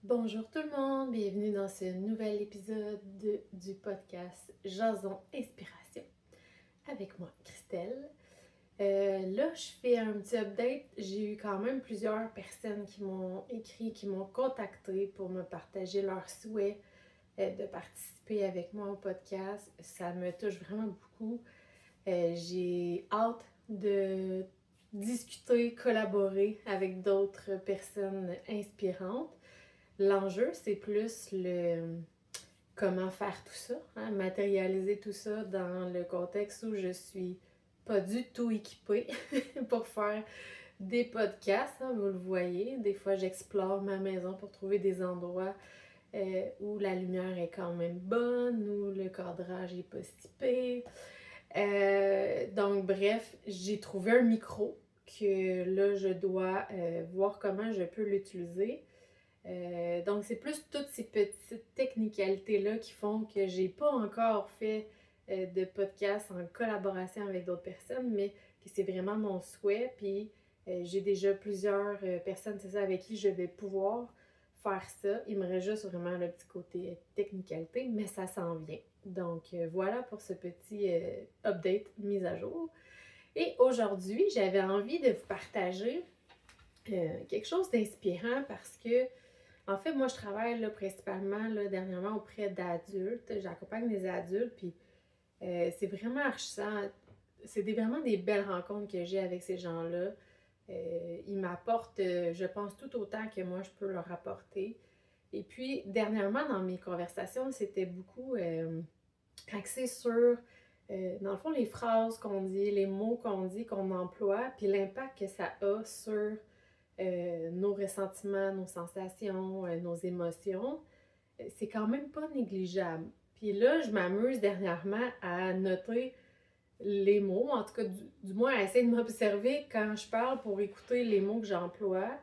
Bonjour tout le monde, bienvenue dans ce nouvel épisode du podcast Jason Inspiration avec moi, Christelle. Là, je fais un petit update. J'ai eu quand même plusieurs personnes qui m'ont écrit, qui m'ont contacté pour me partager leurs souhaits de participer avec moi au podcast. Ça me touche vraiment beaucoup. J'ai hâte de discuter, collaborer avec d'autres personnes inspirantes. L'enjeu, c'est plus le comment faire tout ça, hein, matérialiser tout ça dans le contexte où je suis pas du tout équipée pour faire des podcasts, hein, vous le voyez. Des fois, j'explore ma maison pour trouver des endroits où la lumière est quand même bonne, où le cadrage est pas si pire. Donc, bref, j'ai trouvé un micro que là, je dois voir comment je peux l'utiliser. Donc, c'est plus toutes ces petites technicalités-là qui font que j'ai pas encore fait de podcast en collaboration avec d'autres personnes, mais que c'est vraiment mon souhait. Puis, j'ai déjà plusieurs personnes, c'est ça, avec qui je vais pouvoir faire ça. Il me reste juste vraiment le petit côté technicalité, mais ça s'en vient. Donc, voilà pour ce petit update mise à jour. Et aujourd'hui, j'avais envie de vous partager quelque chose d'inspirant parce que en fait, moi, je travaille là, principalement dernièrement auprès d'adultes. J'accompagne des adultes, puis c'est vraiment enrichissant. C'est vraiment des belles rencontres que j'ai avec ces gens-là. Ils m'apportent, je pense, tout autant que moi, je peux leur apporter. Et puis, dernièrement, dans mes conversations, c'était beaucoup axé sur, dans le fond, les phrases qu'on dit, les mots qu'on dit, qu'on emploie, puis l'impact que ça a sur nos ressentiments, nos sensations, nos émotions, c'est quand même pas négligeable. Puis là, je m'amuse dernièrement à noter les mots, en tout cas du moins à essayer de m'observer quand je parle pour écouter les mots que j'emploie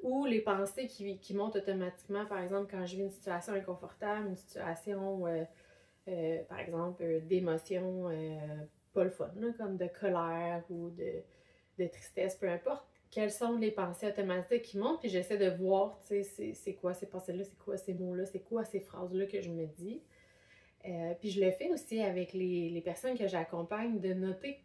ou les pensées qui montent automatiquement, par exemple quand je vis une situation inconfortable, une situation, par exemple, d'émotion pas le fun, là, comme de colère ou de tristesse, peu importe, quelles sont les pensées automatiques qui montent, puis j'essaie de voir, tu sais, c'est quoi ces pensées-là, c'est quoi ces mots-là, c'est quoi ces phrases-là que je me dis. Puis je le fais aussi avec les personnes que j'accompagne, de noter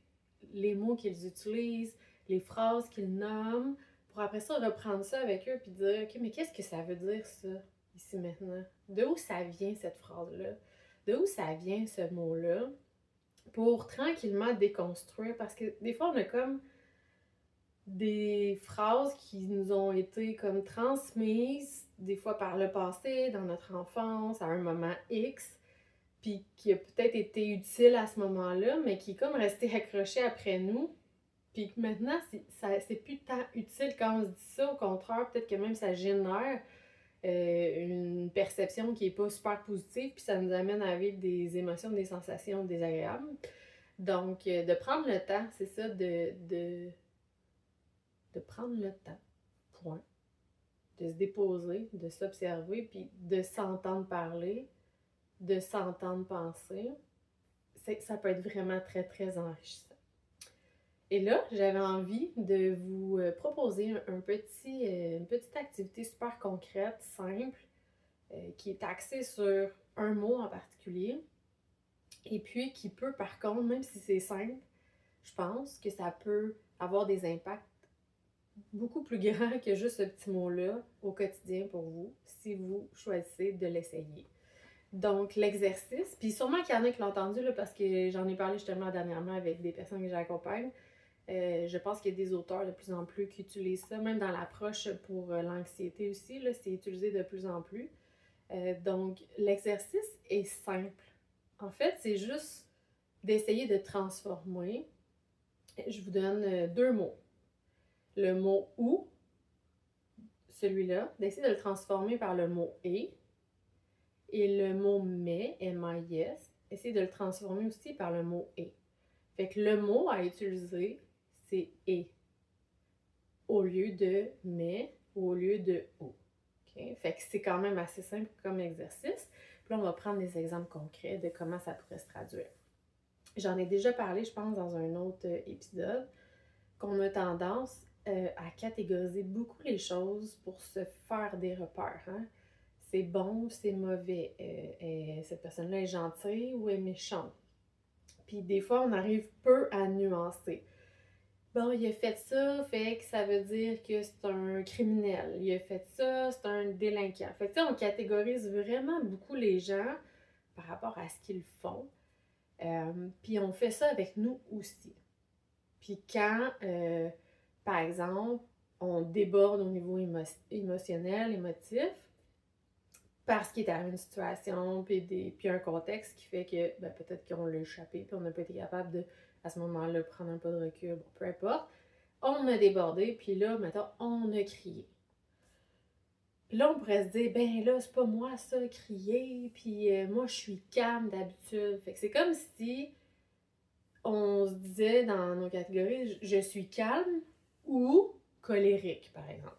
les mots qu'ils utilisent, les phrases qu'ils nomment, pour après ça reprendre ça avec eux, puis dire, OK, mais qu'est-ce que ça veut dire ça, ici maintenant? De où ça vient cette phrase-là? De où ça vient ce mot-là? Pour tranquillement déconstruire, parce que des fois, on a comme des phrases qui nous ont été comme transmises, des fois par le passé, dans notre enfance, à un moment X, puis qui a peut-être été utile à ce moment-là, mais qui est comme resté accroché après nous, puis que maintenant, c'est plus tant utile quand on se dit ça. Au contraire, peut-être que même ça génère une perception qui est pas super positive, puis ça nous amène à vivre des émotions, des sensations désagréables. Donc, de prendre le temps, c'est ça, de prendre le temps, point. De se déposer, de s'observer, puis de s'entendre parler, de s'entendre penser. Ça peut être vraiment très, très enrichissant. Et là, j'avais envie de vous proposer une petite activité super concrète, simple, qui est axée sur un mot en particulier, et puis qui peut, par contre, même si c'est simple, je pense que ça peut avoir des impacts beaucoup plus grands que juste ce petit mot-là au quotidien pour vous, si vous choisissez de l'essayer. Donc, l'exercice, puis sûrement qu'il y en a qui l'ont entendu, là, parce que j'en ai parlé justement dernièrement avec des personnes que j'accompagne. Je pense qu'il y a des auteurs de plus en plus qui utilisent ça, même dans l'approche pour l'anxiété aussi, là, c'est utilisé de plus en plus. Donc, l'exercice est simple. En fait, c'est juste d'essayer de transformer. Je vous donne deux mots. Le mot ou, celui-là, d'essayer de le transformer par le mot et le mot mais, M-I-S, essayez de le transformer aussi par le mot et. Fait que le mot à utiliser, c'est et au lieu de mais ou au lieu de ou. Okay? Fait que c'est quand même assez simple comme exercice. Puis là, on va prendre des exemples concrets de comment ça pourrait se traduire. J'en ai déjà parlé, je pense, dans un autre épisode, qu'on a tendance à catégoriser beaucoup les choses pour se faire des repères. Hein? c'est bon ou c'est mauvais? Cette personne-là est gentille ou est méchante? Puis des fois, on arrive peu à nuancer. Bon, il a fait ça, fait que ça veut dire que c'est un criminel. Il a fait ça, c'est un délinquant. Fait que tu sais, on catégorise vraiment beaucoup les gens par rapport à ce qu'ils font. Puis on fait ça avec nous aussi. Puis quand, par exemple, on déborde au niveau émotionnel, émotif, parce qu'il est arrivé une situation, puis un contexte qui fait que peut-être qu'on l'a échappé, puis on n'a pas été capable de, à ce moment-là, prendre un pas de recul, bon, peu importe. On a débordé, puis là, maintenant, on a crié. Puis là, on pourrait se dire, ben là, c'est pas moi ça, crier, puis moi, je suis calme d'habitude. Fait que c'est comme si on se disait dans nos catégories, je suis calme ou colérique, par exemple.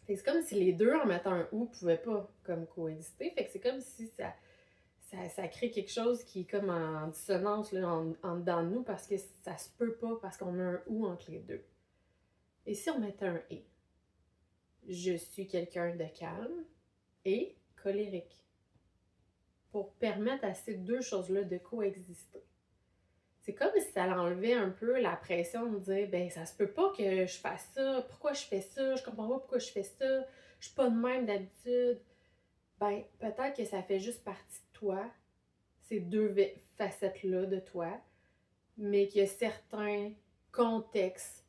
Fait que c'est comme si les deux, en mettant un ou, pouvaient pas comme coexister. Fait que c'est comme si ça crée quelque chose qui est comme en dissonance là, en dedans de nous parce que ça se peut pas parce qu'on a un ou entre les deux. Et si on mettait un et? Je suis quelqu'un de calme et colérique. Pour permettre à ces deux choses-là de coexister. C'est comme si ça enlevait un peu la pression de dire ben ça se peut pas que je fasse ça, pourquoi je fais ça, je comprends pas pourquoi je fais ça, je suis pas de même d'habitude. Ben peut-être que ça fait juste partie de toi, ces deux facettes-là de toi, mais qu'il y a certains contextes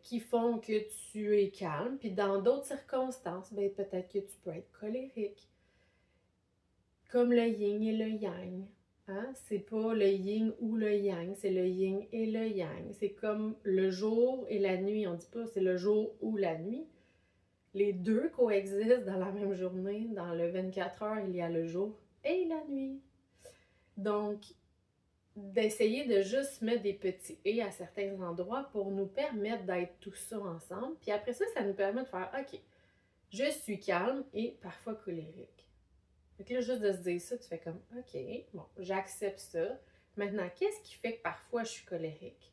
qui font que tu es calme, puis dans d'autres circonstances, ben peut-être que tu peux être colérique. Comme le yin et le yang. Hein? C'est pas le yin ou le yang, c'est le yin et le yang. C'est comme le jour et la nuit. On dit pas c'est le jour ou la nuit. Les deux coexistent dans la même journée. Dans le 24 heures, il y a le jour et la nuit. Donc, d'essayer de juste mettre des petits « et » à certains endroits pour nous permettre d'être tout ça ensemble. Puis après ça, ça nous permet de faire « Ok, je suis calme et parfois colérique. » Fait que là, juste de se dire ça, tu fais comme « Ok, bon, j'accepte ça. Maintenant, qu'est-ce qui fait que parfois je suis colérique?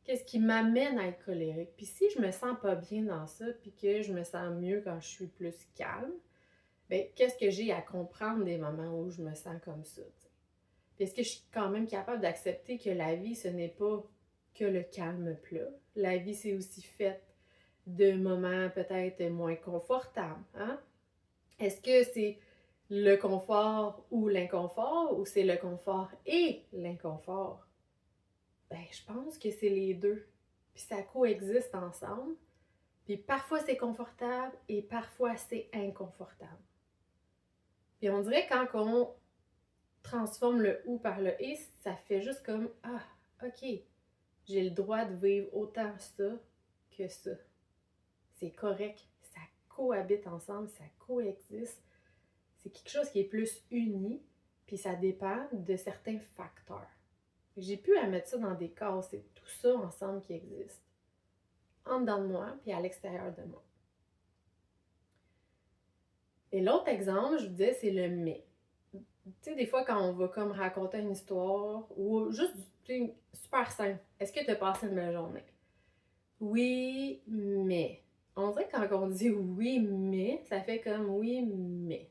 Qu'est-ce qui m'amène à être colérique? Puis si je me sens pas bien dans ça, puis que je me sens mieux quand je suis plus calme, bien, qu'est-ce que j'ai à comprendre des moments où je me sens comme ça? T'sais? Puis est-ce que je suis quand même capable d'accepter que la vie, ce n'est pas que le calme plat? La vie, c'est aussi fait de moments peut-être moins confortables. Hein? Est-ce que c'est le confort ou l'inconfort, ou c'est le confort et l'inconfort? Ben, je pense que c'est les deux. Puis ça coexiste ensemble. Puis parfois c'est confortable et parfois c'est inconfortable. Puis on dirait quand on transforme le ou par le et, ça fait juste comme ah, ok, j'ai le droit de vivre autant ça que ça. C'est correct, ça cohabite ensemble, ça coexiste. C'est quelque chose qui est plus uni, puis ça dépend de certains facteurs. J'ai pu à mettre ça dans des cases, c'est tout ça ensemble qui existe. En dedans de moi, puis à l'extérieur de moi. Et l'autre exemple, je vous disais, c'est le mais. Tu sais, des fois, quand on va comme raconter une histoire, ou juste, tu sais, super simple. Est-ce que tu as passé une belle journée? Oui, mais. On dirait que quand on dit oui, mais, ça fait comme oui, mais.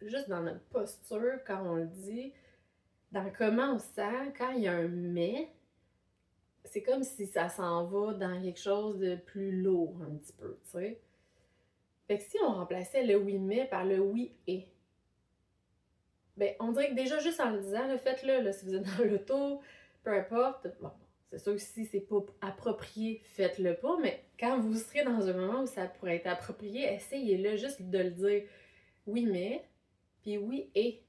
Juste dans notre posture, quand on le dit, dans comment on se sent, quand il y a un mais, c'est comme si ça s'en va dans quelque chose de plus lourd un petit peu, tu sais. Fait que si on remplaçait le oui mais par le oui et, ben on dirait que déjà juste en le disant, faites-le, là, si vous êtes dans l'auto, peu importe, bon, c'est sûr que si c'est pas approprié, faites-le pas, mais quand vous serez dans un moment où ça pourrait être approprié, essayez-le juste de le dire oui mais, puis oui et.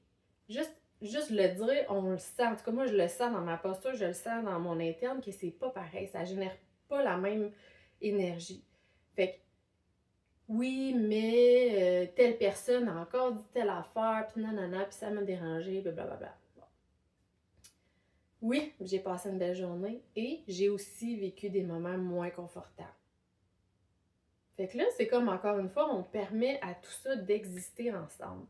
Juste le dire, on le sent. En tout cas, moi, je le sens dans ma posture, je le sens dans mon interne que c'est pas pareil. Ça génère pas la même énergie. Fait que, oui, mais telle personne a encore dit telle affaire, puis nanana, puis ça m'a dérangé, blablabla. Bon. Oui, j'ai passé une belle journée et j'ai aussi vécu des moments moins confortables. Fait que là, c'est comme encore une fois, on permet à tout ça d'exister ensemble.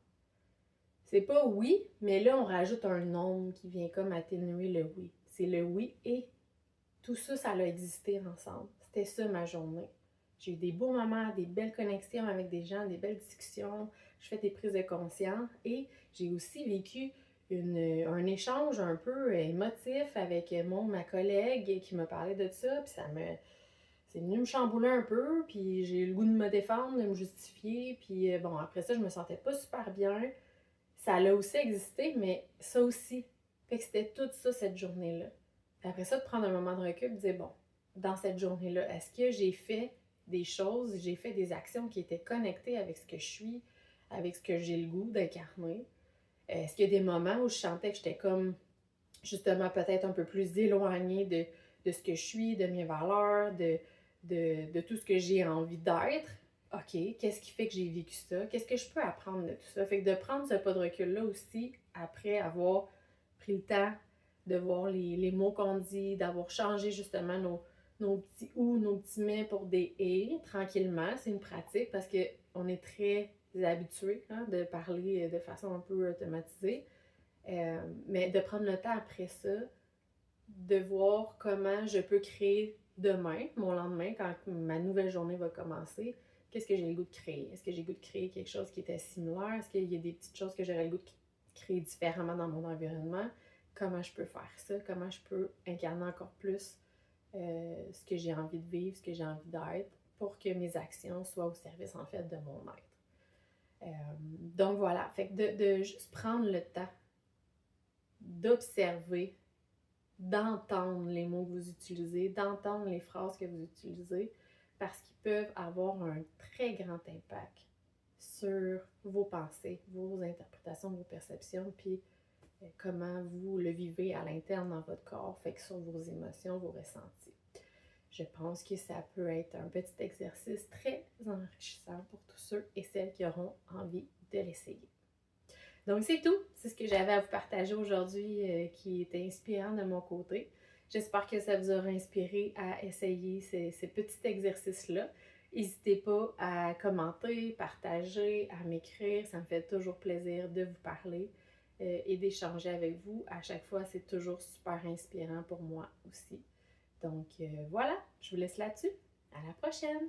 C'est pas oui, mais là, on rajoute un nombre qui vient comme atténuer le oui. C'est le oui et tout ça, ça a existé ensemble. C'était ça ma journée. J'ai eu des beaux moments, des belles connexions avec des gens, des belles discussions. Je fais des prises de conscience et j'ai aussi vécu un échange un peu émotif avec ma collègue qui me parlait de ça. Puis c'est venu me chambouler un peu, puis j'ai eu le goût de me défendre, de me justifier. Puis bon, après ça, je me sentais pas super bien. Ça a aussi existé, mais ça aussi. Fait que c'était tout ça cette journée-là. Après ça, de prendre un moment de recul, de dire, bon, dans cette journée-là, est-ce que j'ai fait des choses, j'ai fait des actions qui étaient connectées avec ce que je suis, avec ce que j'ai le goût d'incarner? Est-ce qu'il y a des moments où je sentais que j'étais comme, justement, peut-être un peu plus éloignée de ce que je suis, de mes valeurs, de tout ce que j'ai envie d'être? OK, qu'est-ce qui fait que j'ai vécu ça? Qu'est-ce que je peux apprendre de tout ça? Fait que de prendre ce pas de recul-là aussi, après avoir pris le temps de voir les mots qu'on dit, d'avoir changé justement nos petits ou, nos petits mais pour des et, tranquillement. C'est une pratique parce qu'on est très habitué de parler de façon un peu automatisée. Mais de prendre le temps après ça, de voir comment je peux créer demain, mon lendemain, quand ma nouvelle journée va commencer, qu'est-ce que j'ai le goût de créer? Est-ce que j'ai le goût de créer quelque chose qui était similaire? Est-ce qu'il y a des petites choses que j'aurais le goût de créer différemment dans mon environnement? Comment je peux faire ça? Comment je peux incarner encore plus ce que j'ai envie de vivre, ce que j'ai envie d'être, pour que mes actions soient au service, en fait, de mon être. Donc voilà, fait que de juste prendre le temps d'observer, d'entendre les mots que vous utilisez, d'entendre les phrases que vous utilisez, parce qu'ils peuvent avoir un très grand impact sur vos pensées, vos interprétations, vos perceptions, puis comment vous le vivez à l'interne dans votre corps, fait que sur vos émotions, vos ressentis. Je pense que ça peut être un petit exercice très enrichissant pour tous ceux et celles qui auront envie de l'essayer. Donc c'est tout, c'est ce que j'avais à vous partager aujourd'hui qui était inspirant de mon côté. J'espère que ça vous aura inspiré à essayer ces petits exercices-là. N'hésitez pas à commenter, partager, à m'écrire, ça me fait toujours plaisir de vous parler et d'échanger avec vous. À chaque fois, c'est toujours super inspirant pour moi aussi. Donc voilà, je vous laisse là-dessus. À la prochaine!